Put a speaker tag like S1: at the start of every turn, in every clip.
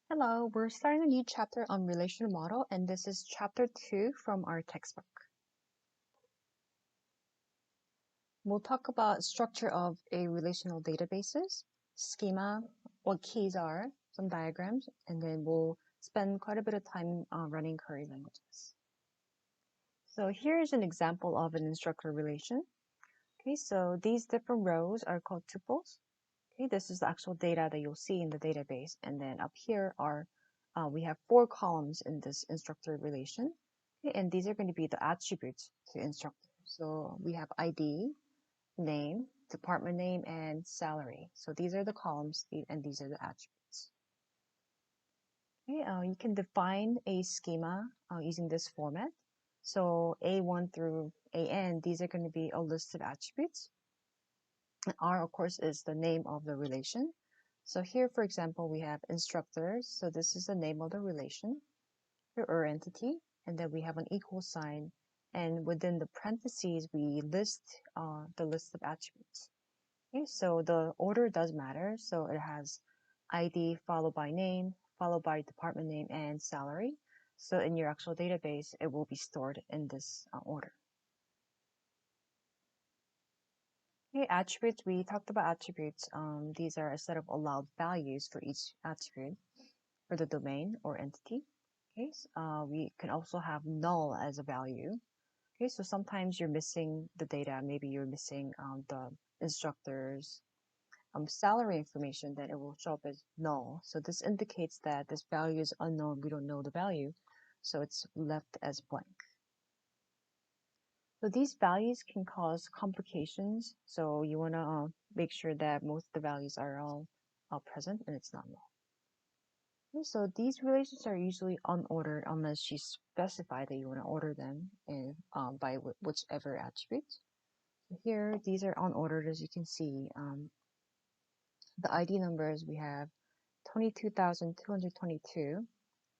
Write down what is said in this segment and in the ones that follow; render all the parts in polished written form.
S1: Hello, we're starting a new chapter on relational model, and this is chapter 2 from our textbook. We'll talk about structure of a relational databases, schema, what keys are, some diagrams, and then we'll spend quite a bit of time running query languages. So here's an example of an instructor relation. Okay, so these different rows are called tuples. Okay, this is the actual data that you'll see in the database, and then up here are we have 4 columns in this instructor relation. Okay, and these are going to be the attributes to instructor. So we have ID, name, department name, and salary. So these are the columns, and these are the attributes. Okay, you can define a schema using this format. So A1 through AN, these are going to be a list of attributes. And R, of course, is the name of the relation. So here, for example, we have instructors. So this is the name of the relation or entity. And then we have an equal sign. And within the parentheses, we list the list of attributes. Okay, so the order does matter. So it has ID followed by name, followed by department name and salary. So in your actual database, it will be stored in this order. Okay, attributes, we talked about attributes. These are a set of allowed values for each attribute for the domain or entity. Okay, so, we can also have null as a value. Okay, so sometimes you're missing the data. Maybe you're missing the instructor's salary information, then it will show up as null. So this indicates that this value is unknown. We don't know the value, so it's left as blank. So these values can cause complications. So you want to make sure that most of the values are all present and it's not null. Okay, so these relations are usually unordered unless you specify that you want to order them in, by whichever attribute. So here, these are unordered as you can see. The ID numbers we have 22,222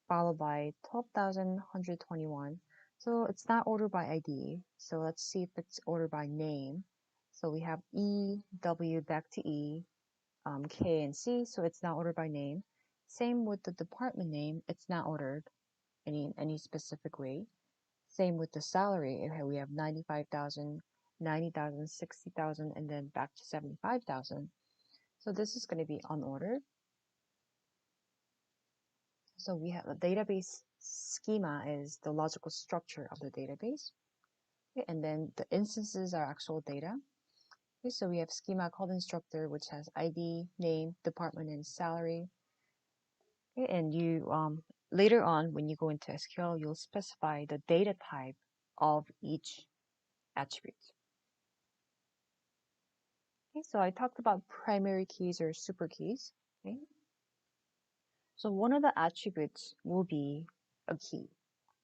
S1: followed by 12,121. So it's not ordered by ID. So let's see if it's ordered by name. So we have E, W back to E, K and C. So it's not ordered by name. Same with the department name. It's not ordered any specific way. Same with the salary. We have 95,000, 90,000, 60,000, and then back to 75,000. So this is going to be unordered. So we have a database schema is the logical structure of the database. Okay, and then the instances are actual data. Okay, so we have schema called instructor, which has ID, name, department, and salary. Okay, and you later on when you go into SQL, you'll specify the data type of each attribute. Okay, so I talked about primary keys or super keys. Okay, so one of the attributes will be a key.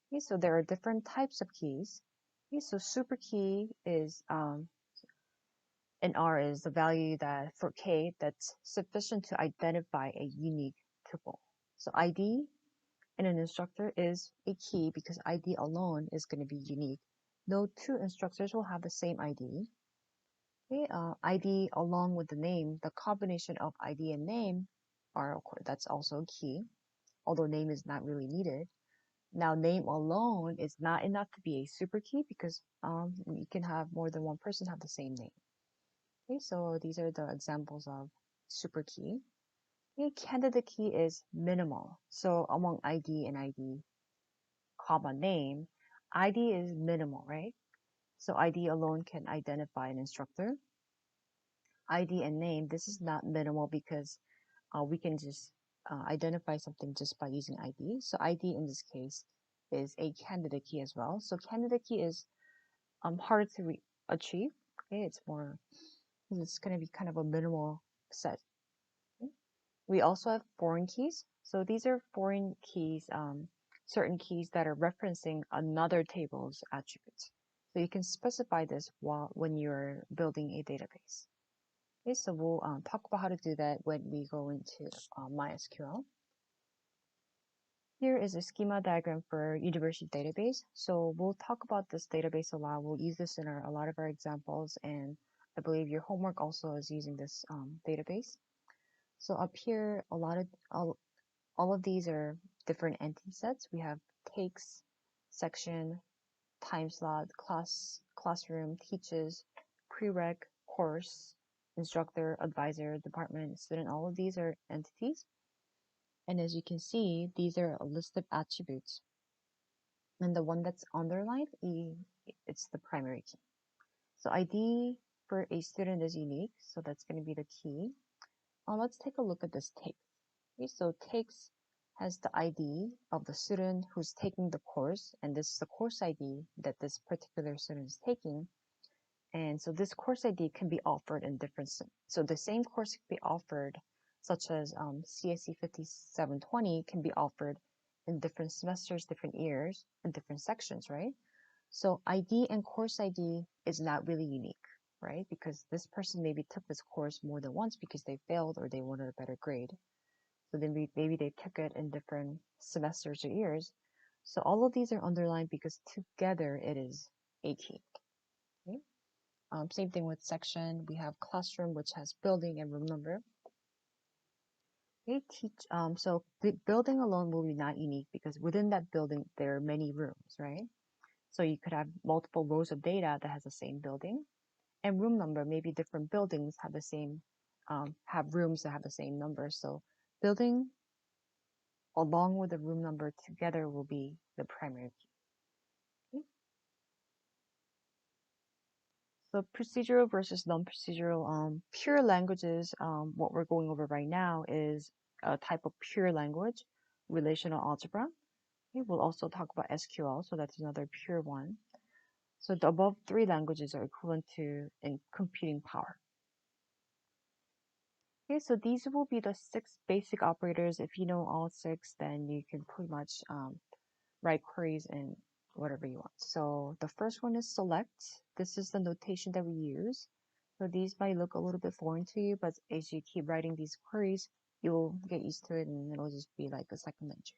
S1: Okay, so there are different types of keys. Okay, so super key is and R is the value that for K that's sufficient to identify a unique tuple. So ID in an instructor is a key because ID alone is going to be unique. No two instructors will have the same ID. Okay, ID along with the name, the combination of ID and name are, of course, that's also a key, although name is not really needed. Now, name alone is not enough to be a super key because you can have more than one person have the same name. Okay, so these are the examples of super key. Okay, candidate key is minimal. So among ID and ID, comma name, ID is minimal, right? So ID alone can identify an instructor. ID and name, this is not minimal because we can just identify something just by using ID. So ID in this case is a candidate key as well. So candidate key is harder to achieve. Okay, it's going to be kind of a minimal set. Okay. We also have foreign keys. So these are foreign keys, certain keys that are referencing another table's attributes. So you can specify this when you're building a database. Okay, so we'll talk about how to do that when we go into MySQL. Here is a schema diagram for university database. So we'll talk about this database a lot. We'll use this in a lot of our examples, and I believe your homework also is using this database. So up here, All of these are different entity sets. We have takes, section, time slot, classroom, teaches, prereq, course, instructor, advisor, department, student. All of these are entities. And as you can see, these are a list of attributes. And the one that's underlined, it's the primary key. So ID for a student is unique, so that's going to be the key. Let's take a look at this take. Okay, so takes has the ID of the student who's taking the course, and this is the course ID that this particular student is taking. And so this course ID can be offered in different, so the same course can be offered, such as CSE 5720 can be offered in different semesters, different years, and different sections, right? So ID and course ID is not really unique, right? Because this person maybe took this course more than once because they failed or they wanted a better grade. So then maybe they took it in different semesters or years. So all of these are underlined because together it is a key. Okay? Same thing with section. We have classroom, which has building and room number. So the building alone will be not unique because within that building, there are many rooms, right? So you could have multiple rows of data that has the same building, and room number, maybe different buildings have the same, have rooms that have the same number. So building along with the room number together will be the primary key. Okay? So procedural versus non-procedural, pure languages, what we're going over right now is a type of pure language, relational algebra. Okay, we'll also talk about SQL, so that's another pure one. So the above three languages are equivalent to in computing power. Okay, so these will be the 6 basic operators. If you know all 6, then you can pretty much write queries in whatever you want. So the first one is select. This is the notation that we use. So these might look a little bit foreign to you, but as you keep writing these queries, you'll get used to it and it'll just be like a second nature.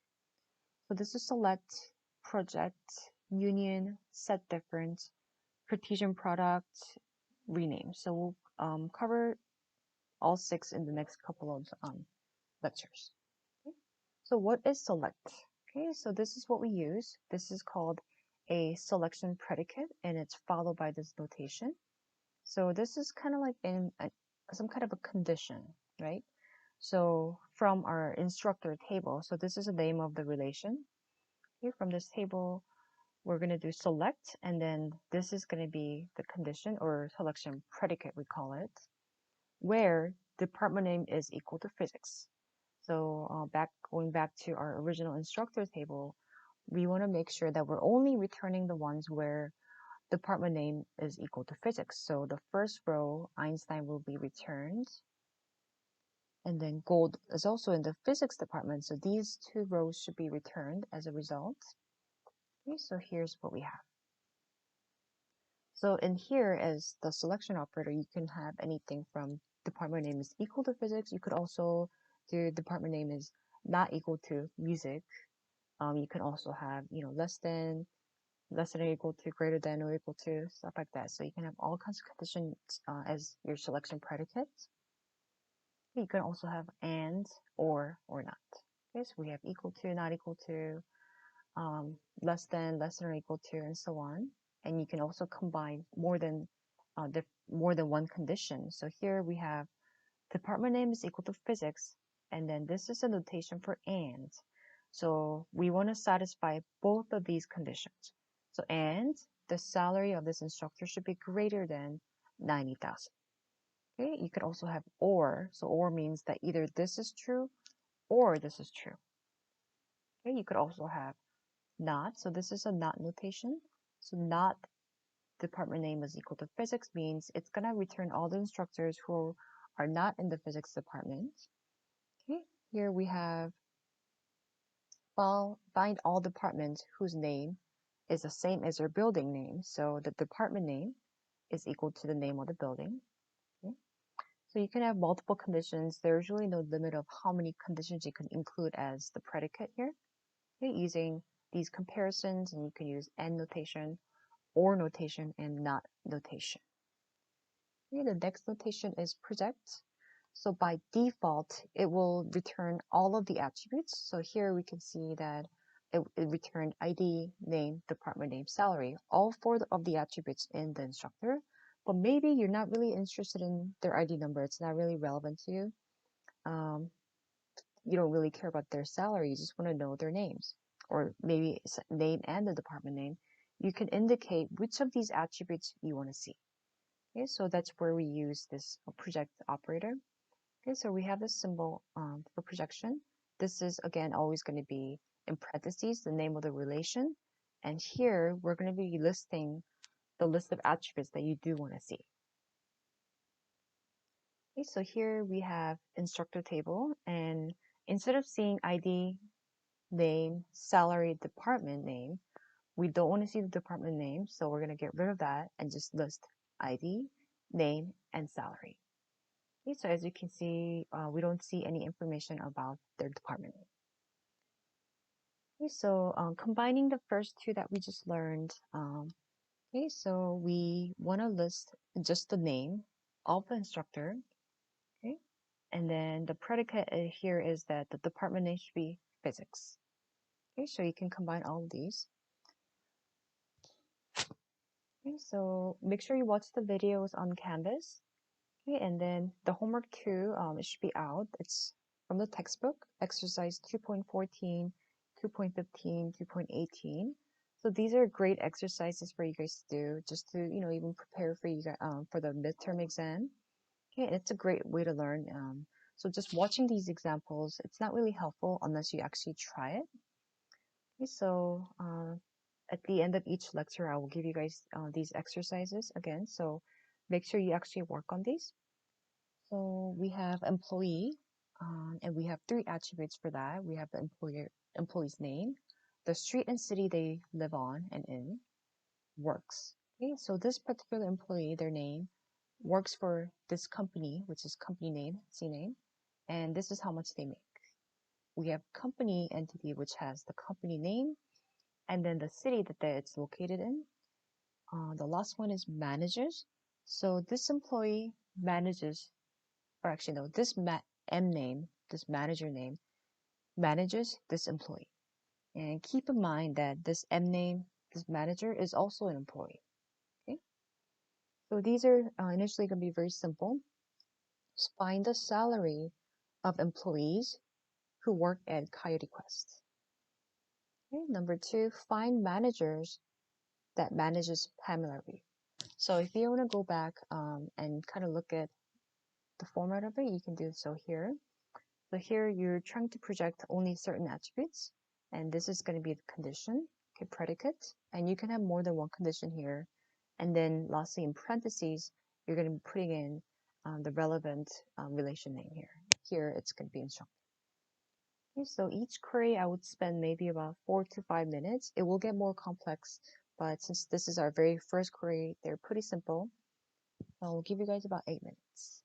S1: So this is select, project, union, set difference, Cartesian product, rename. So we'll cover all 6 in the next couple of lectures. Okay. So what is select? Okay, so this is what we use. This is called a selection predicate, and it's followed by this notation. So this is kind of like in some kind of a condition, right? So from our instructor table, so this is the name of the relation. Okay, from this table, we're going to do select, and then this is going to be the condition or selection predicate, we call it, where department name is equal to physics. So going back to our original instructor table, we want to make sure that we're only returning the ones where department name is equal to physics. So the first row, Einstein, will be returned. And then gold is also in the physics department. So these 2 rows should be returned as a result. Okay, so here's what we have. So in here as the selection operator, you can have anything from department name is equal to physics. You could also do department name is not equal to music. You can also have, less than or equal to, greater than or equal to, stuff like that. So you can have all kinds of conditions as your selection predicates. You can also have and, or not. Okay, so we have equal to, not equal to, less than or equal to, and so on. And you can also combine more than one condition. So here we have department name is equal to physics, and then this is a notation for and. So we want to satisfy both of these conditions. So and the salary of this instructor should be greater than 90,000. Okay, you could also have or. So or means that either this is true or this is true. Okay, you could also have not. So this is a not notation. So not department name is equal to physics means it's going to return all the instructors who are not in the physics department. Okay, here we have find all departments whose name is the same as their building name. So the department name is equal to the name of the building. Okay. So you can have multiple conditions. There's really no limit of how many conditions you can include as the predicate here. Okay, using these comparisons, and you can use and notation, or notation, and not notation. Okay, the next notation is project. So by default, it will return all of the attributes. So here we can see that it returned ID, name, department name, salary, all four of the attributes in the instructor. But maybe you're not really interested in their ID number. It's not really relevant to you. Um, you don't really care about their salary. You just want to know their names, or maybe name and the department name. You can indicate which of these attributes you want to see. Okay, so that's where we use this project operator. Okay, so we have this symbol for projection. This is, again, always going to be in parentheses, the name of the relation. And here, we're going to be listing the list of attributes that you do want to see. Okay, so here we have instructor table. And instead of seeing ID, name, salary, department name, we don't want to see the department name. So we're going to get rid of that and just list ID, name, and salary. Okay, so as you can see, we don't see any information about their department name. Okay, so combining the first two that we just learned, okay, so we want to list just the name of the instructor, okay, and then the predicate here is that the department name should be physics. Okay, so you can combine all of these. Okay, so make sure you watch the videos on Canvas. Okay, and then the homework 2, it should be out. It's from the textbook, exercise 2.14, 2.15, 2.18. So these are great exercises for you guys to do, just to, even prepare for you guys, for the midterm exam. Okay, and it's a great way to learn. So just watching these examples, it's not really helpful unless you actually try it. Okay, so at the end of each lecture, I will give you guys these exercises again. So make sure you actually work on these. So we have employee, and we have three attributes for that. We have the employee's name, the street and city they live on and in, works. Okay, so this particular employee, their name, works for this company, which is company name, C name, and this is how much they make. We have company entity, which has the company name, and then the city that it's located in. The last one is managers. So this employee manages, or actually no, this M name, this manager name, manages this employee. And keep in mind that this M name, this manager is also an employee. Okay, so these are initially going to be very simple. Just find the salary of employees who work at Coyote Quest. Okay, number 2, find managers that manages Pamela Reed. So if you want to go back and kind of look at the format of it, you can do so here. So here you're trying to project only certain attributes, and this is going to be the condition, okay, predicate, and you can have more than one condition here. And then lastly, in parentheses, you're going to be putting in the relevant relation name here. Here it's going to be instructor. Okay, so each query I would spend maybe about 4 to 5 minutes. It will get more complex, but since this is our very first query, they're pretty simple. So I'll give you guys about 8 minutes.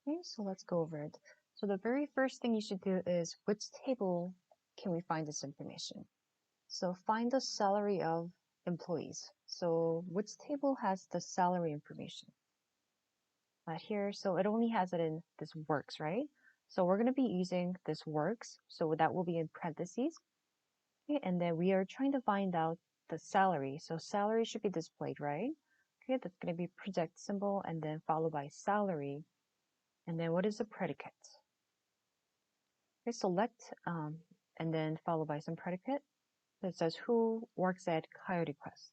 S1: Okay, so let's go over it. So the very first thing you should do is which table can we find this information? So find the salary of employees. So which table has the salary information? Here, so it only has it in this works, right? So we're going to be using this works. So that will be in parentheses. Okay, and then we are trying to find out the salary. So salary should be displayed, right? Okay, that's going to be project symbol and then followed by salary. And then what is the predicate? Okay, select and then followed by some predicate. So it says who works at Coyote Quest.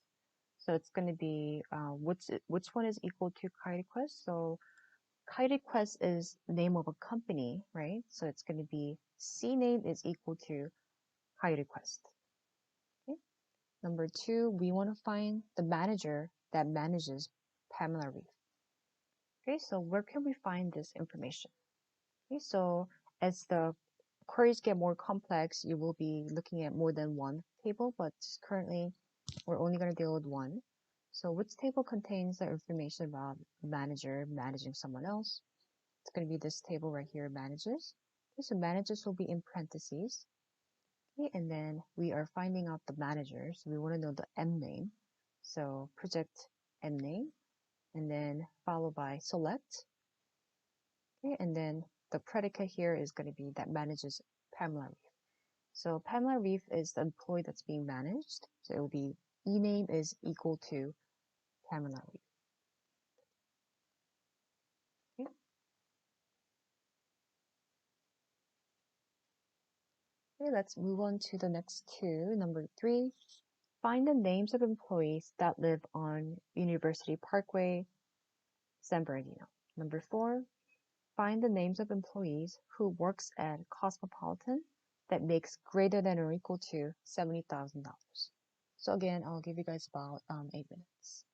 S1: So it's going to be which one is equal to Coyote Quest. So Coyote Quest is name of a company, right? So it's going to be C name is equal to Coyote Quest. Okay. Number two, we want to find the manager that manages Pamela Reef. Okay, so where can we find this information? Okay, so as the queries get more complex, you will be looking at more than one table, but currently we're only going to deal with one. So which table contains the information about manager managing someone else? It's going to be this table right here, managers. Okay, so managers will be in parentheses. Okay, and then we are finding out the managers. We want to know the M name. So project M name, and then followed by select. Okay, and then the predicate here is going to be that manages Pamela Reef. So Pamela Reef is the employee that's being managed. So it will be E name is equal to Pamela Reef. Okay. Okay, let's move on to the next two. Number three, find the names of employees that live on University Parkway, San Bernardino. Number four, find the names of employees who works at Cosmopolitan that makes greater than or equal to $70,000. So again, I'll give you guys about 8 minutes.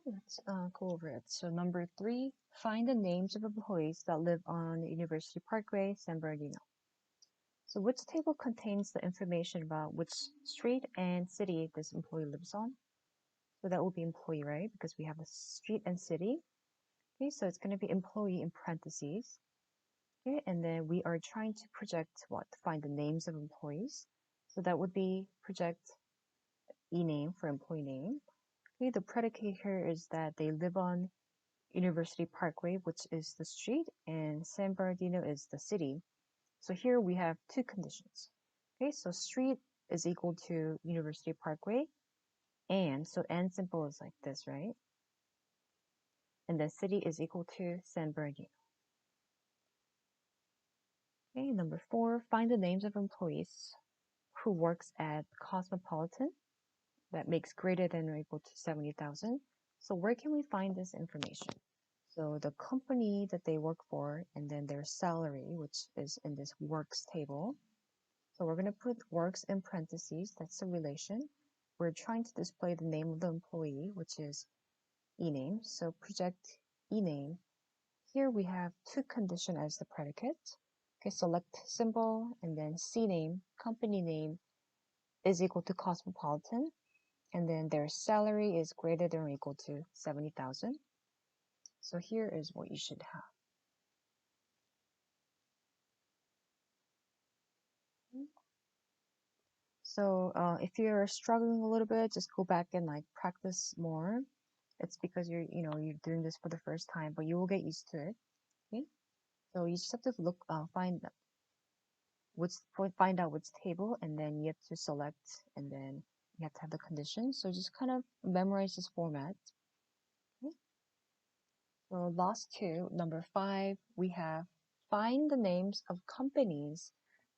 S1: Let's go over it. So number 3, find the names of employees that live on University Parkway, San Bernardino. So which table contains the information about which street and city this employee lives on? So that will be employee, right? Because we have a street and city. Okay, so it's going to be employee in parentheses. Okay, and then we are trying to project what? Find the names of employees. So that would be project e-name for employee name. Okay, the predicate here is that they live on University Parkway, which is the street, and San Bernardino is the city. So here we have two conditions. Okay, so street is equal to University Parkway, and so and simple is like this, right? And then city is equal to San Bernardino. Okay, number 4, find the names of employees who works at Cosmopolitan that makes greater than or equal to 70,000. So where can we find this information? So the company that they work for and then their salary, which is in this works table. So we're going to put works in parentheses. That's the relation. We're trying to display the name of the employee, which is ename. So project ename. Here we have two condition as the predicate. Okay, select symbol and then CNAME, company name is equal to Cosmopolitan, and then their salary is greater than or equal to 70,000. So here is what you should have. So if you're struggling a little bit, just go back and like practice more. It's because you're doing this for the first time, but you will get used to it. Okay. So you just have to look, find out which table, and then you have to select, and then you have to have the conditions. So just kind of memorize this format. Okay. So last two, number 5, we have find the names of companies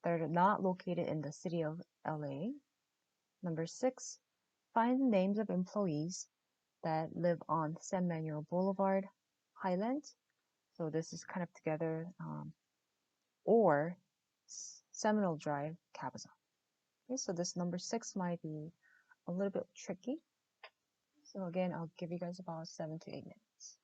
S1: that are not located in the city of LA. Number 6, find the names of employees that live on San Manuel Boulevard, Highland. So this is kind of together, or Seminole Drive, Cabazon. Okay, so this number 6 might be a little bit tricky. So again, I'll give you guys about 7 to 8 minutes.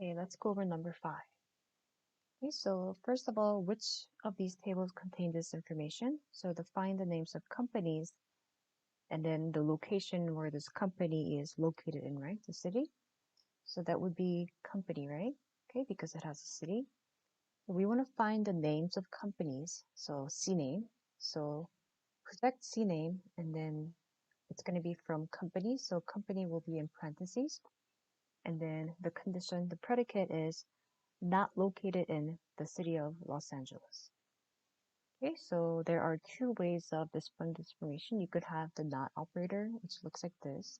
S1: Okay, let's go over number 5. Okay, so first of all, which of these tables contain this information? So to find the names of companies and then the location where this company is located in, right? The city. So that would be company, right? Okay, because it has a city. We want to find the names of companies. So CNAME. So project CNAME and then it's going to be from company. So company will be in parentheses. And then the condition, the predicate is not located in the city of Los Angeles. Okay, so there are two ways of displaying this information. You could have the not operator, which looks like this.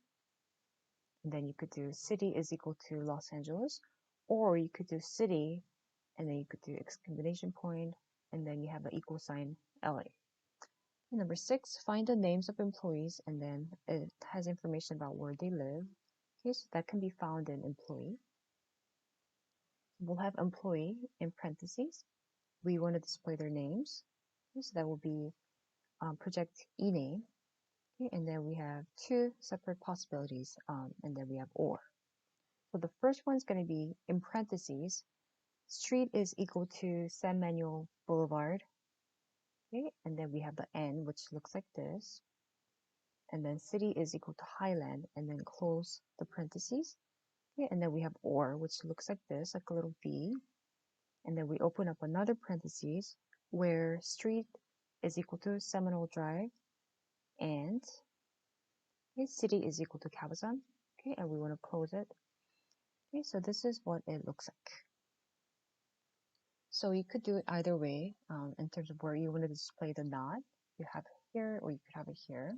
S1: And then you could do city is equal to Los Angeles, or you could do city, and then you could do exclamation point, and then you have an equal sign LA. And number 6, find the names of employees, and then it has information about where they live. Okay, so that can be found in employee. We'll have employee in parentheses. We want to display their names. Okay, so that will be project ename. Okay, and then we have two separate possibilities, and then we have or. So the first one is going to be in parentheses, street is equal to San Manuel Boulevard. Okay, and then we have the N, which looks like this. And then city is equal to Highland, and then close the parentheses. Okay, and then we have or, which looks like this, like a little V. And then we open up another parentheses where street is equal to Seminole Drive and okay, city is equal to Cabazon. Okay, and we want to close it. Okay, so this is what it looks like. So you could do it either way in terms of where you want to display the not. You have it here or you could have it here.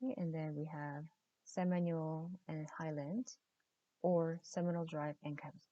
S1: Okay, and then we have San Manuel and Highland or Seminole Drive and Cabazon.